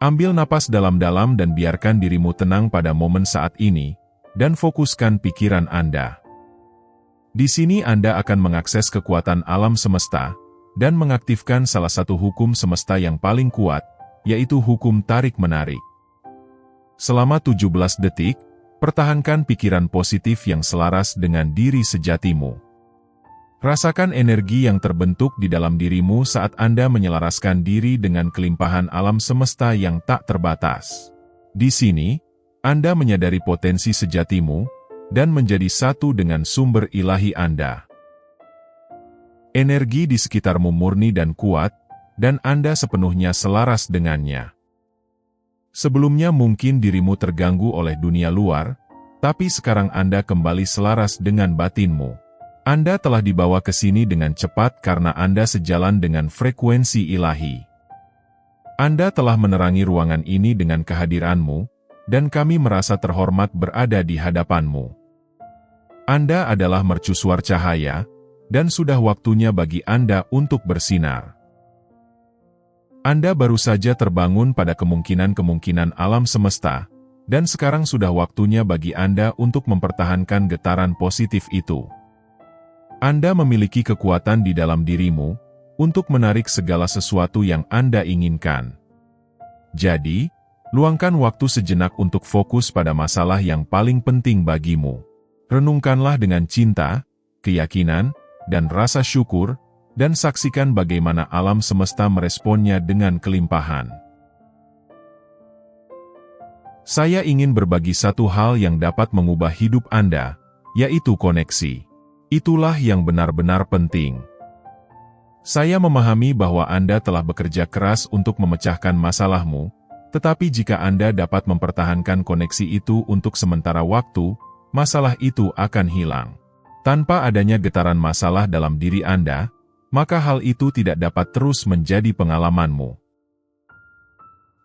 Ambil napas dalam-dalam dan biarkan dirimu tenang pada momen saat ini, dan fokuskan pikiran Anda. Di sini Anda akan mengakses kekuatan alam semesta, dan mengaktifkan salah satu hukum semesta yang paling kuat, yaitu hukum tarik-menarik. Selama 17 detik, pertahankan pikiran positif yang selaras dengan diri sejatimu. Rasakan energi yang terbentuk di dalam dirimu saat Anda menyelaraskan diri dengan kelimpahan alam semesta yang tak terbatas. Di sini, Anda menyadari potensi sejatimu, dan menjadi satu dengan sumber ilahi Anda. Energi di sekitarmu murni dan kuat, dan Anda sepenuhnya selaras dengannya. Sebelumnya mungkin dirimu terganggu oleh dunia luar, tapi sekarang Anda kembali selaras dengan batinmu. Anda telah dibawa ke sini dengan cepat karena Anda sejalan dengan frekuensi ilahi. Anda telah menerangi ruangan ini dengan kehadiranmu, dan kami merasa terhormat berada di hadapanmu. Anda adalah mercusuar cahaya, dan sudah waktunya bagi Anda untuk bersinar. Anda baru saja terbangun pada kemungkinan-kemungkinan alam semesta, dan sekarang sudah waktunya bagi Anda untuk mempertahankan getaran positif itu. Anda memiliki kekuatan di dalam dirimu untuk menarik segala sesuatu yang Anda inginkan. Jadi, luangkan waktu sejenak untuk fokus pada masalah yang paling penting bagimu. Renungkanlah dengan cinta, keyakinan, dan rasa syukur, dan saksikan bagaimana alam semesta meresponnya dengan kelimpahan. Saya ingin berbagi satu hal yang dapat mengubah hidup Anda, yaitu koneksi. Itulah yang benar-benar penting. Saya memahami bahwa Anda telah bekerja keras untuk memecahkan masalahmu, tetapi jika Anda dapat mempertahankan koneksi itu untuk sementara waktu, masalah itu akan hilang. Tanpa adanya getaran masalah dalam diri Anda, maka hal itu tidak dapat terus menjadi pengalamanmu.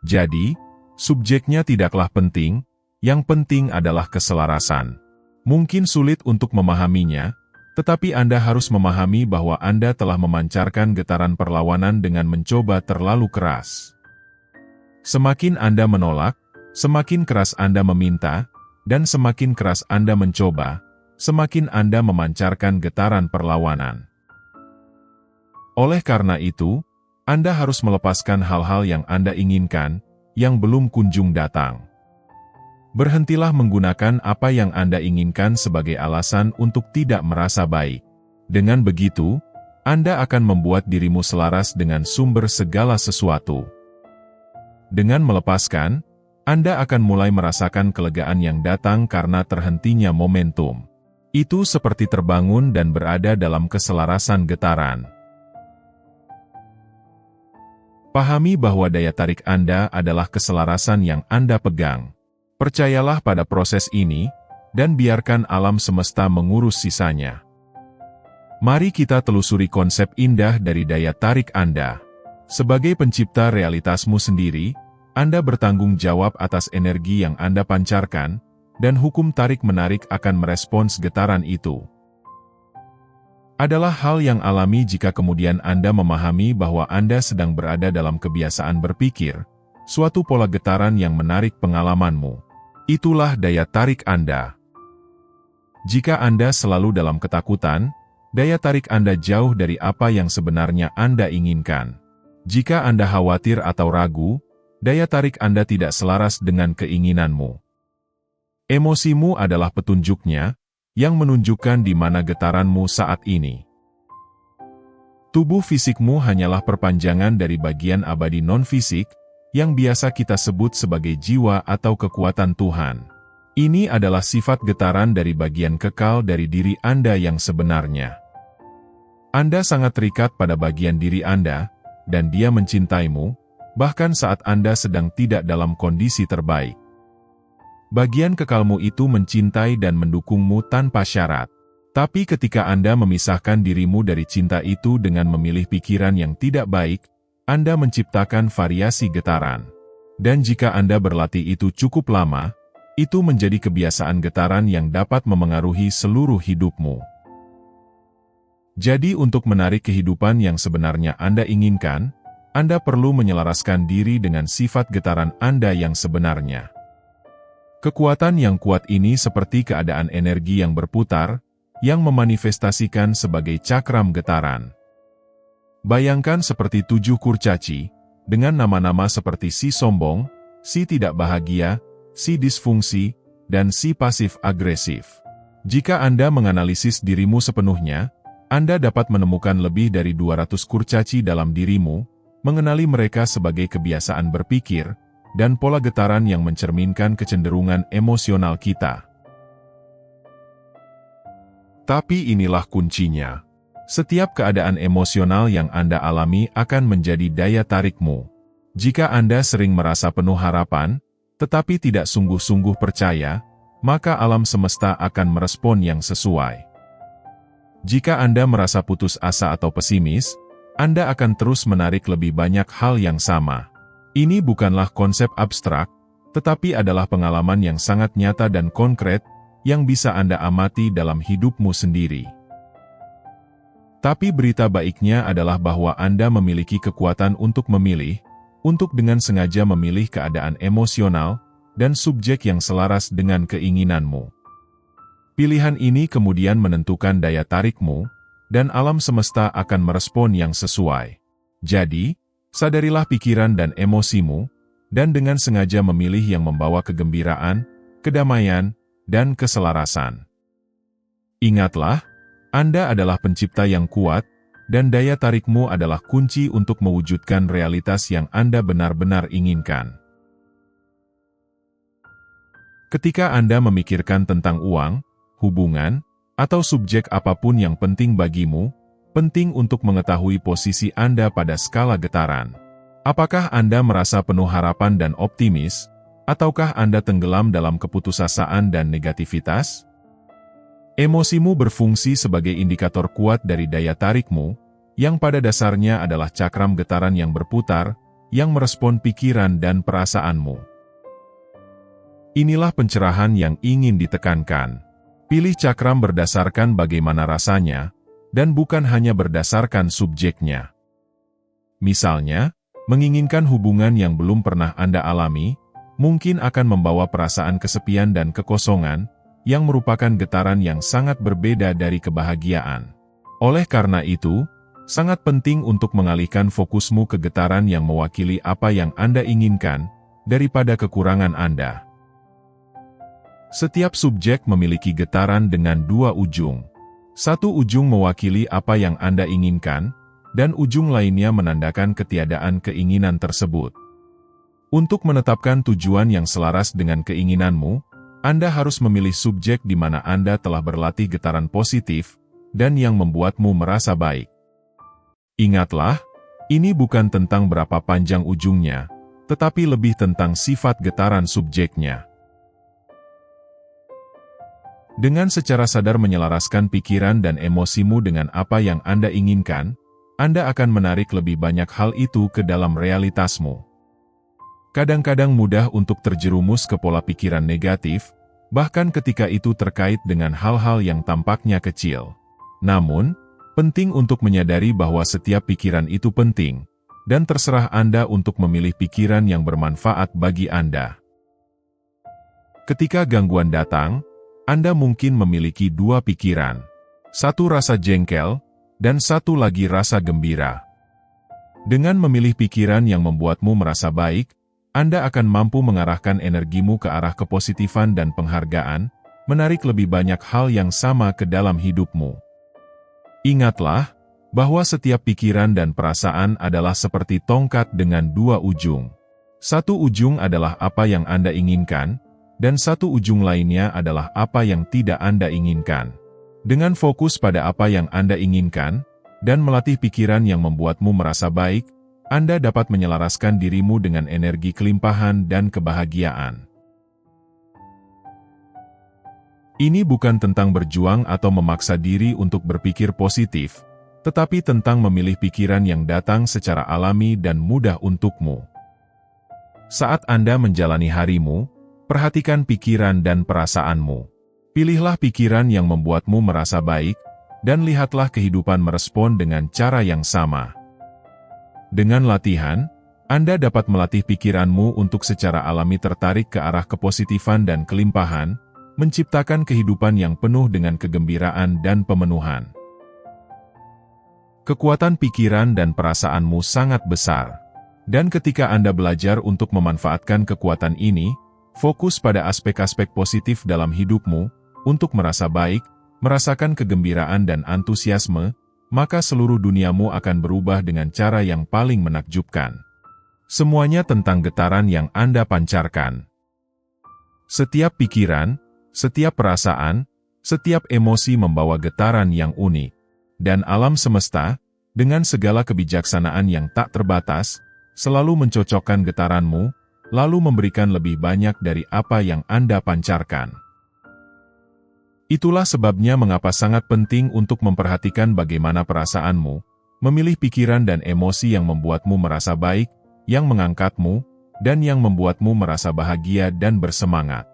Jadi, subjeknya tidaklah penting, yang penting adalah keselarasan. Mungkin sulit untuk memahaminya, tetapi Anda harus memahami bahwa Anda telah memancarkan getaran perlawanan dengan mencoba terlalu keras. Semakin Anda menolak, semakin keras Anda meminta, dan semakin keras Anda mencoba, semakin Anda memancarkan getaran perlawanan. Oleh karena itu, Anda harus melepaskan hal-hal yang Anda inginkan, yang belum kunjung datang. Berhentilah menggunakan apa yang Anda inginkan sebagai alasan untuk tidak merasa baik. Dengan begitu, Anda akan membuat dirimu selaras dengan sumber segala sesuatu. Dengan melepaskan, Anda akan mulai merasakan kelegaan yang datang karena terhentinya momentum. Itu seperti terbangun dan berada dalam keselarasan getaran. Pahami bahwa daya tarik Anda adalah keselarasan yang Anda pegang. Percayalah pada proses ini, dan biarkan alam semesta mengurus sisanya. Mari kita telusuri konsep indah dari daya tarik Anda. Sebagai pencipta realitasmu sendiri, Anda bertanggung jawab atas energi yang Anda pancarkan, dan hukum tarik-menarik akan merespons getaran itu. Adalah hal yang alami jika kemudian Anda memahami bahwa Anda sedang berada dalam kebiasaan berpikir, suatu pola getaran yang menarik pengalamanmu. Itulah daya tarik Anda. Jika Anda selalu dalam ketakutan, daya tarik Anda jauh dari apa yang sebenarnya Anda inginkan. Jika Anda khawatir atau ragu, daya tarik Anda tidak selaras dengan keinginanmu. Emosimu adalah petunjuknya, yang menunjukkan di mana getaranmu saat ini. Tubuh fisikmu hanyalah perpanjangan dari bagian abadi non-fisik, yang biasa kita sebut sebagai jiwa atau kekuatan Tuhan. Ini adalah sifat getaran dari bagian kekal dari diri Anda yang sebenarnya. Anda sangat terikat pada bagian diri Anda, dan dia mencintaimu, bahkan saat Anda sedang tidak dalam kondisi terbaik. Bagian kekalmu itu mencintai dan mendukungmu tanpa syarat. Tapi ketika Anda memisahkan dirimu dari cinta itu dengan memilih pikiran yang tidak baik, Anda menciptakan variasi getaran. Dan jika Anda berlatih itu cukup lama, itu menjadi kebiasaan getaran yang dapat memengaruhi seluruh hidupmu. Jadi untuk menarik kehidupan yang sebenarnya Anda inginkan, Anda perlu menyelaraskan diri dengan sifat getaran Anda yang sebenarnya. Kekuatan yang kuat ini seperti keadaan energi yang berputar, yang memanifestasikan sebagai cakram getaran. Bayangkan seperti 7 kurcaci, dengan nama-nama seperti si sombong, si tidak bahagia, si disfungsi, dan si pasif agresif. Jika Anda menganalisis dirimu sepenuhnya, Anda dapat menemukan lebih dari 200 kurcaci dalam dirimu, mengenali mereka sebagai kebiasaan berpikir, dan pola getaran yang mencerminkan kecenderungan emosional kita. Tapi inilah kuncinya. Setiap keadaan emosional yang Anda alami akan menjadi daya tarikmu. Jika Anda sering merasa penuh harapan, tetapi tidak sungguh-sungguh percaya, maka alam semesta akan merespon yang sesuai. Jika Anda merasa putus asa atau pesimis, Anda akan terus menarik lebih banyak hal yang sama. Ini bukanlah konsep abstrak, tetapi adalah pengalaman yang sangat nyata dan konkret, yang bisa Anda amati dalam hidupmu sendiri. Tapi berita baiknya adalah bahwa Anda memiliki kekuatan untuk memilih, untuk dengan sengaja memilih keadaan emosional, dan subjek yang selaras dengan keinginanmu. Pilihan ini kemudian menentukan daya tarikmu, dan alam semesta akan merespon yang sesuai. Jadi, sadarilah pikiran dan emosimu, dan dengan sengaja memilih yang membawa kegembiraan, kedamaian, dan keselarasan. Ingatlah, Anda adalah pencipta yang kuat, dan daya tarikmu adalah kunci untuk mewujudkan realitas yang Anda benar-benar inginkan. Ketika Anda memikirkan tentang uang, hubungan, atau subjek apapun yang penting bagimu, penting untuk mengetahui posisi Anda pada skala getaran. Apakah Anda merasa penuh harapan dan optimis, ataukah Anda tenggelam dalam keputusasaan dan negativitas? Emosimu berfungsi sebagai indikator kuat dari daya tarikmu, yang pada dasarnya adalah cakram getaran yang berputar, yang merespon pikiran dan perasaanmu. Inilah pencerahan yang ingin ditekankan. Pilih cakram berdasarkan bagaimana rasanya, dan bukan hanya berdasarkan subjeknya. Misalnya, menginginkan hubungan yang belum pernah Anda alami, mungkin akan membawa perasaan kesepian dan kekosongan, yang merupakan getaran yang sangat berbeda dari kebahagiaan. Oleh karena itu, sangat penting untuk mengalihkan fokusmu ke getaran yang mewakili apa yang Anda inginkan, daripada kekurangan Anda. Setiap subjek memiliki getaran dengan 2 ujung. Satu ujung mewakili apa yang Anda inginkan, dan ujung lainnya menandakan ketiadaan keinginan tersebut. Untuk menetapkan tujuan yang selaras dengan keinginanmu, Anda harus memilih subjek di mana Anda telah berlatih getaran positif, dan yang membuatmu merasa baik. Ingatlah, ini bukan tentang berapa panjang ujungnya, tetapi lebih tentang sifat getaran subjeknya. Dengan secara sadar menyelaraskan pikiran dan emosimu dengan apa yang Anda inginkan, Anda akan menarik lebih banyak hal itu ke dalam realitasmu. Kadang-kadang mudah untuk terjerumus ke pola pikiran negatif, bahkan ketika itu terkait dengan hal-hal yang tampaknya kecil. Namun, penting untuk menyadari bahwa setiap pikiran itu penting, dan terserah Anda untuk memilih pikiran yang bermanfaat bagi Anda. Ketika gangguan datang, Anda mungkin memiliki 2 pikiran. Satu rasa jengkel, dan satu lagi rasa gembira. Dengan memilih pikiran yang membuatmu merasa baik, Anda akan mampu mengarahkan energimu ke arah kepositifan dan penghargaan, menarik lebih banyak hal yang sama ke dalam hidupmu. Ingatlah, bahwa setiap pikiran dan perasaan adalah seperti tongkat dengan 2 ujung. Satu ujung adalah apa yang Anda inginkan, dan satu ujung lainnya adalah apa yang tidak Anda inginkan. Dengan fokus pada apa yang Anda inginkan, dan melatih pikiran yang membuatmu merasa baik, Anda dapat menyelaraskan dirimu dengan energi kelimpahan dan kebahagiaan. Ini bukan tentang berjuang atau memaksa diri untuk berpikir positif, tetapi tentang memilih pikiran yang datang secara alami dan mudah untukmu. Saat Anda menjalani harimu, perhatikan pikiran dan perasaanmu. Pilihlah pikiran yang membuatmu merasa baik, dan lihatlah kehidupan merespon dengan cara yang sama. Dengan latihan, Anda dapat melatih pikiranmu untuk secara alami tertarik ke arah kepositifan dan kelimpahan, menciptakan kehidupan yang penuh dengan kegembiraan dan pemenuhan. Kekuatan pikiran dan perasaanmu sangat besar. Dan ketika Anda belajar untuk memanfaatkan kekuatan ini, fokus pada aspek-aspek positif dalam hidupmu, untuk merasa baik, merasakan kegembiraan dan antusiasme, maka seluruh duniamu akan berubah dengan cara yang paling menakjubkan. Semuanya tentang getaran yang Anda pancarkan. Setiap pikiran, setiap perasaan, setiap emosi membawa getaran yang unik. Dan alam semesta, dengan segala kebijaksanaan yang tak terbatas, selalu mencocokkan getaranmu, lalu memberikan lebih banyak dari apa yang Anda pancarkan. Itulah sebabnya mengapa sangat penting untuk memperhatikan bagaimana perasaanmu, memilih pikiran dan emosi yang membuatmu merasa baik, yang mengangkatmu, dan yang membuatmu merasa bahagia dan bersemangat.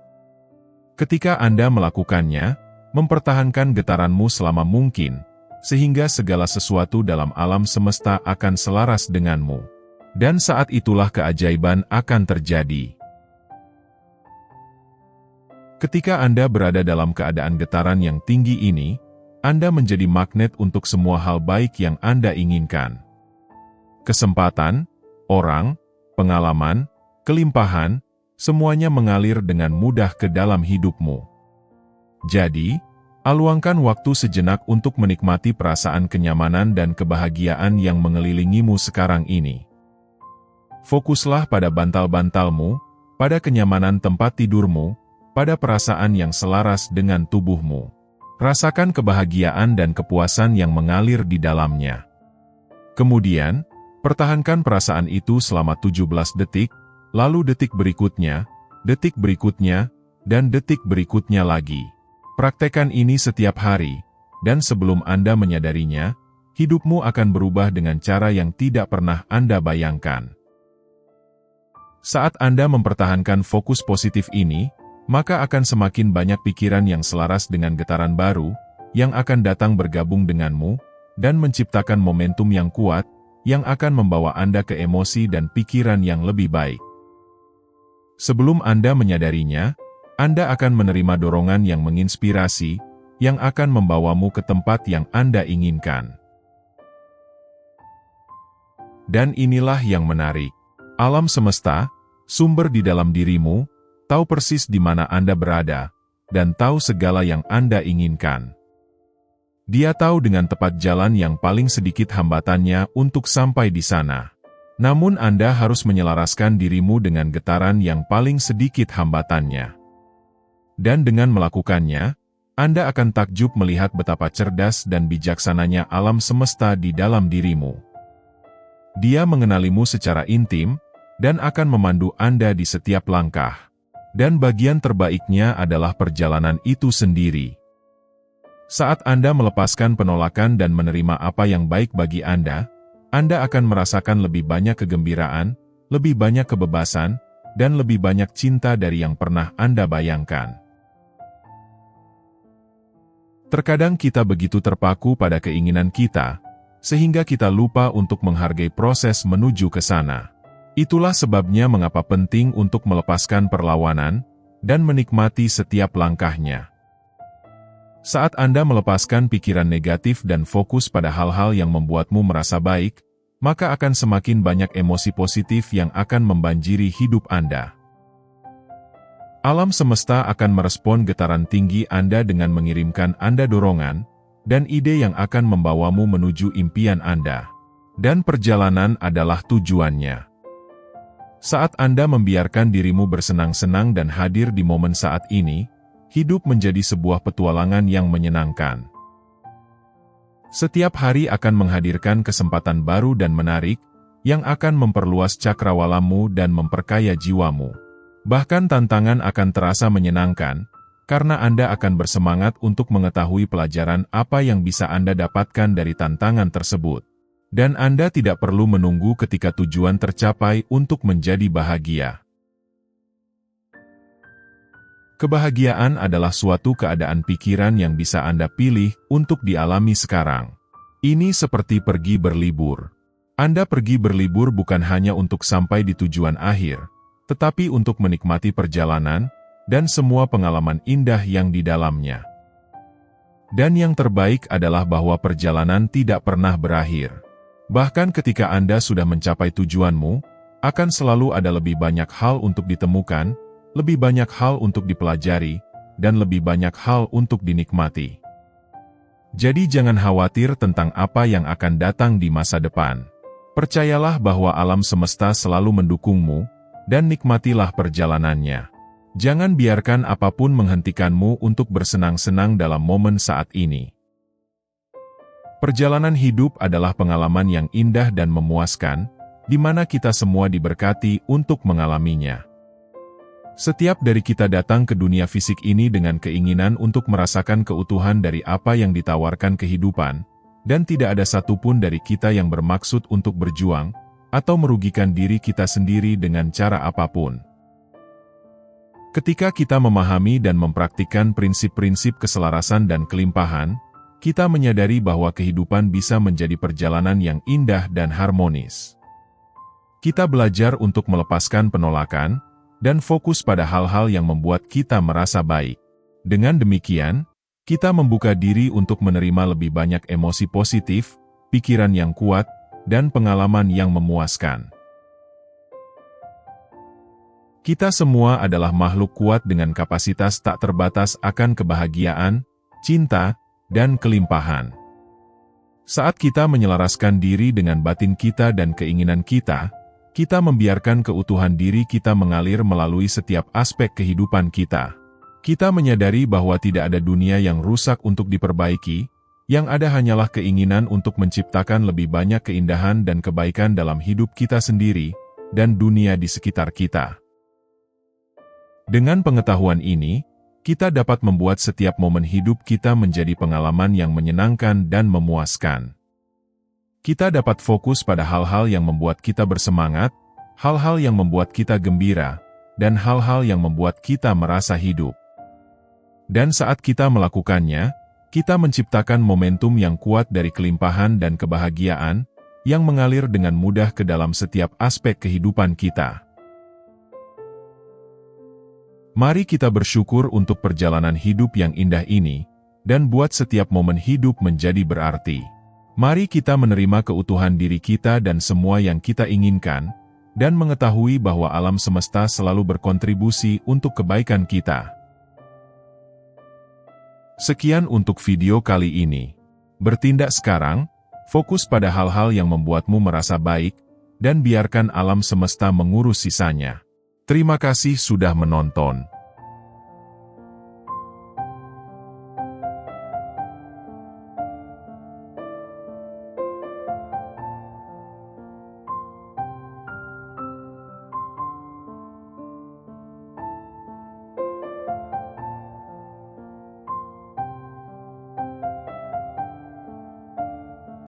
Ketika Anda melakukannya, mempertahankan getaranmu selama mungkin, sehingga segala sesuatu dalam alam semesta akan selaras denganmu. Dan saat itulah keajaiban akan terjadi. Ketika Anda berada dalam keadaan getaran yang tinggi ini, Anda menjadi magnet untuk semua hal baik yang Anda inginkan. Kesempatan, orang, pengalaman, kelimpahan, semuanya mengalir dengan mudah ke dalam hidupmu. Jadi, luangkan waktu sejenak untuk menikmati perasaan kenyamanan dan kebahagiaan yang mengelilingimu sekarang ini. Fokuslah pada bantal-bantalmu, pada kenyamanan tempat tidurmu, pada perasaan yang selaras dengan tubuhmu. Rasakan kebahagiaan dan kepuasan yang mengalir di dalamnya. Kemudian, pertahankan perasaan itu selama 17 detik, lalu detik berikutnya, dan detik berikutnya lagi. Praktekan ini setiap hari, dan sebelum Anda menyadarinya, hidupmu akan berubah dengan cara yang tidak pernah Anda bayangkan. Saat Anda mempertahankan fokus positif ini, maka akan semakin banyak pikiran yang selaras dengan getaran baru, yang akan datang bergabung denganmu, dan menciptakan momentum yang kuat, yang akan membawa Anda ke emosi dan pikiran yang lebih baik. Sebelum Anda menyadarinya, Anda akan menerima dorongan yang menginspirasi, yang akan membawamu ke tempat yang Anda inginkan. Dan inilah yang menarik. Alam semesta, sumber di dalam dirimu, tahu persis di mana Anda berada, dan tahu segala yang Anda inginkan. Dia tahu dengan tepat jalan yang paling sedikit hambatannya untuk sampai di sana. Namun Anda harus menyelaraskan dirimu dengan getaran yang paling sedikit hambatannya. Dan dengan melakukannya, Anda akan takjub melihat betapa cerdas dan bijaksananya alam semesta di dalam dirimu. Dia mengenalimu secara intim, dan akan memandu Anda di setiap langkah. Dan bagian terbaiknya adalah perjalanan itu sendiri. Saat Anda melepaskan penolakan dan menerima apa yang baik bagi Anda akan merasakan lebih banyak kegembiraan, lebih banyak kebebasan, dan lebih banyak cinta dari yang pernah Anda bayangkan. Terkadang kita begitu terpaku pada keinginan kita, sehingga kita lupa untuk menghargai proses menuju ke sana. Itulah sebabnya mengapa penting untuk melepaskan perlawanan, dan menikmati setiap langkahnya. Saat Anda melepaskan pikiran negatif dan fokus pada hal-hal yang membuatmu merasa baik, maka akan semakin banyak emosi positif yang akan membanjiri hidup Anda. Alam semesta akan merespon getaran tinggi Anda dengan mengirimkan Anda dorongan, dan ide yang akan membawamu menuju impian Anda. Dan perjalanan adalah tujuannya. Saat Anda membiarkan dirimu bersenang-senang dan hadir di momen saat ini, hidup menjadi sebuah petualangan yang menyenangkan. Setiap hari akan menghadirkan kesempatan baru dan menarik, yang akan memperluas cakrawalamu dan memperkaya jiwamu. Bahkan tantangan akan terasa menyenangkan, karena Anda akan bersemangat untuk mengetahui pelajaran apa yang bisa Anda dapatkan dari tantangan tersebut. Dan Anda tidak perlu menunggu ketika tujuan tercapai untuk menjadi bahagia. Kebahagiaan adalah suatu keadaan pikiran yang bisa Anda pilih untuk dialami sekarang. Ini seperti pergi berlibur. Anda pergi berlibur bukan hanya untuk sampai di tujuan akhir, tetapi untuk menikmati perjalanan dan semua pengalaman indah yang di dalamnya. Dan yang terbaik adalah bahwa perjalanan tidak pernah berakhir. Bahkan ketika Anda sudah mencapai tujuanmu, akan selalu ada lebih banyak hal untuk ditemukan, lebih banyak hal untuk dipelajari, dan lebih banyak hal untuk dinikmati. Jadi jangan khawatir tentang apa yang akan datang di masa depan. Percayalah bahwa alam semesta selalu mendukungmu, dan nikmatilah perjalanannya. Jangan biarkan apapun menghentikanmu untuk bersenang-senang dalam momen saat ini. Perjalanan hidup adalah pengalaman yang indah dan memuaskan, di mana kita semua diberkati untuk mengalaminya. Setiap dari kita datang ke dunia fisik ini dengan keinginan untuk merasakan keutuhan dari apa yang ditawarkan kehidupan, dan tidak ada satupun dari kita yang bermaksud untuk berjuang, atau merugikan diri kita sendiri dengan cara apapun. Ketika kita memahami dan mempraktikkan prinsip-prinsip keselarasan dan kelimpahan, kita menyadari bahwa kehidupan bisa menjadi perjalanan yang indah dan harmonis. Kita belajar untuk melepaskan penolakan, dan fokus pada hal-hal yang membuat kita merasa baik. Dengan demikian, kita membuka diri untuk menerima lebih banyak emosi positif, pikiran yang kuat, dan pengalaman yang memuaskan. Kita semua adalah makhluk kuat dengan kapasitas tak terbatas akan kebahagiaan, cinta, dan kelimpahan. Saat kita menyelaraskan diri dengan batin kita dan keinginan kita membiarkan keutuhan diri kita mengalir melalui setiap aspek kehidupan kita. Kita menyadari bahwa tidak ada dunia yang rusak untuk diperbaiki, yang ada hanyalah keinginan untuk menciptakan lebih banyak keindahan dan kebaikan dalam hidup kita sendiri, dan dunia di sekitar kita. Dengan pengetahuan ini, kita dapat membuat setiap momen hidup kita menjadi pengalaman yang menyenangkan dan memuaskan. Kita dapat fokus pada hal-hal yang membuat kita bersemangat, hal-hal yang membuat kita gembira, dan hal-hal yang membuat kita merasa hidup. Dan saat kita melakukannya, kita menciptakan momentum yang kuat dari kelimpahan dan kebahagiaan, yang mengalir dengan mudah ke dalam setiap aspek kehidupan kita. Mari kita bersyukur untuk perjalanan hidup yang indah ini, dan buat setiap momen hidup menjadi berarti. Mari kita menerima keutuhan diri kita dan semua yang kita inginkan, dan mengetahui bahwa alam semesta selalu berkontribusi untuk kebaikan kita. Sekian untuk video kali ini. Bertindak sekarang, fokus pada hal-hal yang membuatmu merasa baik, dan biarkan alam semesta mengurus sisanya. Terima kasih sudah menonton.